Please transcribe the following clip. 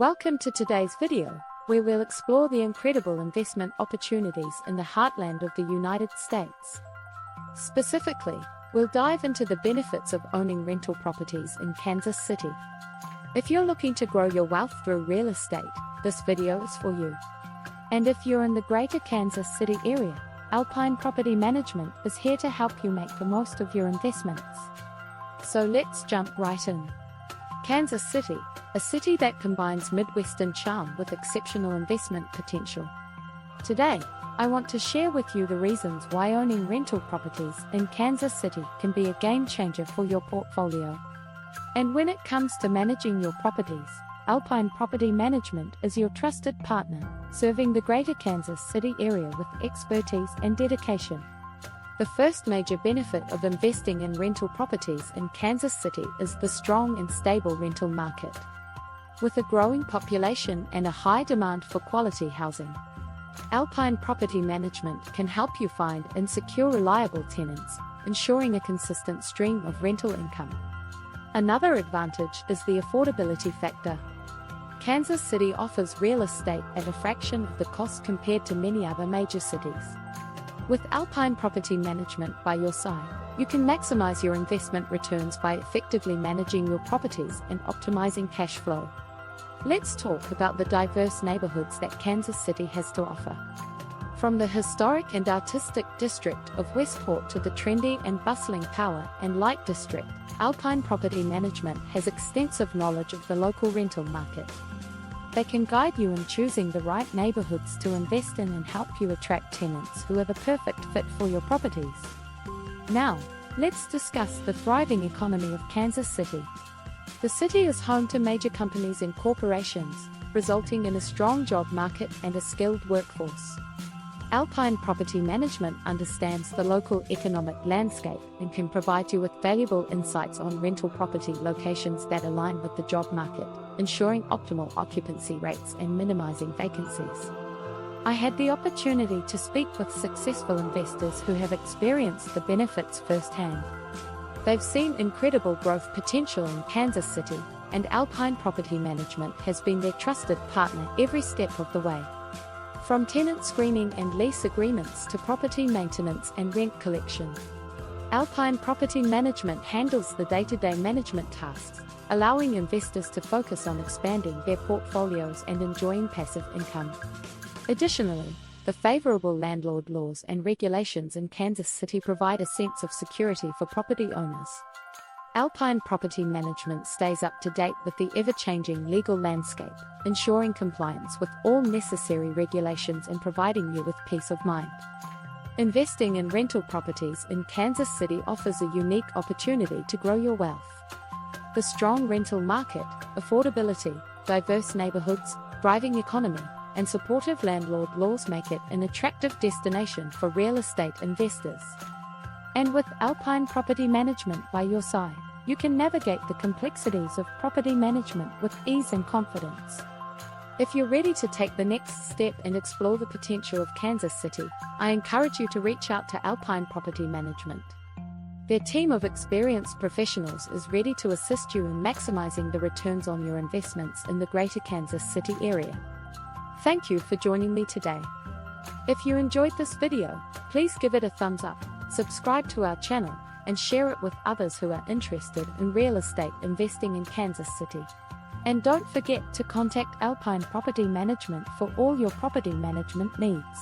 Welcome to today's video, where we'll explore the incredible investment opportunities in the heartland of the United States. Specifically, we'll dive into the benefits of owning rental properties in Kansas City. If you're looking to grow your wealth through real estate, this video is for you. And if you're in the greater Kansas City area, Alpine Property Management is here to help you make the most of your investments. So let's jump right in. Kansas City, a city that combines Midwestern charm with exceptional investment potential. Today, I want to share with you the reasons why owning rental properties in Kansas City can be a game changer for your portfolio. And when it comes to managing your properties, Alpine Property Management is your trusted partner, serving the greater Kansas City area with expertise and dedication. The first major benefit of investing in rental properties in Kansas City is the strong and stable rental market. With a growing population and a high demand for quality housing, Alpine Property Management can help you find and secure reliable tenants, ensuring a consistent stream of rental income. Another advantage is the affordability factor. Kansas City offers real estate at a fraction of the cost compared to many other major cities. With Alpine Property Management by your side, you can maximize your investment returns by effectively managing your properties and optimizing cash flow. Let's talk about the diverse neighborhoods that Kansas City has to offer. From the historic and artistic district of Westport to the trendy and bustling Power and Light district, Alpine Property Management has extensive knowledge of the local rental market. They can guide you in choosing the right neighborhoods to invest in and help you attract tenants who are the perfect fit for your properties. Now, let's discuss the thriving economy of Kansas City. The city is home to major companies and corporations, resulting in a strong job market and a skilled workforce. Alpine Property Management understands the local economic landscape and can provide you with valuable insights on rental property locations that align with the job market, ensuring optimal occupancy rates and minimizing vacancies. I had the opportunity to speak with successful investors who have experienced the benefits firsthand. They've seen incredible growth potential in Kansas City, and Alpine Property Management has been their trusted partner every step of the way. From tenant screening and lease agreements to property maintenance and rent collection, Alpine Property Management handles the day-to-day management tasks, allowing investors to focus on expanding their portfolios and enjoying passive income. Additionally, the favorable landlord laws and regulations in Kansas City provide a sense of security for property owners. Alpine Property Management stays up to date with the ever-changing legal landscape, ensuring compliance with all necessary regulations and providing you with peace of mind. Investing in rental properties in Kansas City offers a unique opportunity to grow your wealth. The strong rental market, affordability, diverse neighborhoods, thriving economy, and supportive landlord laws make it an attractive destination for real estate investors. And with Alpine Property Management by your side, you can navigate the complexities of property management with ease and confidence. If you're ready to take the next step and explore the potential of Kansas City, I encourage you to reach out to Alpine Property Management. Their team of experienced professionals is ready to assist you in maximizing the returns on your investments in the greater Kansas City area. Thank you for joining me today. If you enjoyed this video, please give it a thumbs up, subscribe to our channel, and share it with others who are interested in real estate investing in Kansas City. And don't forget to contact Alpine Property Management for all your property management needs.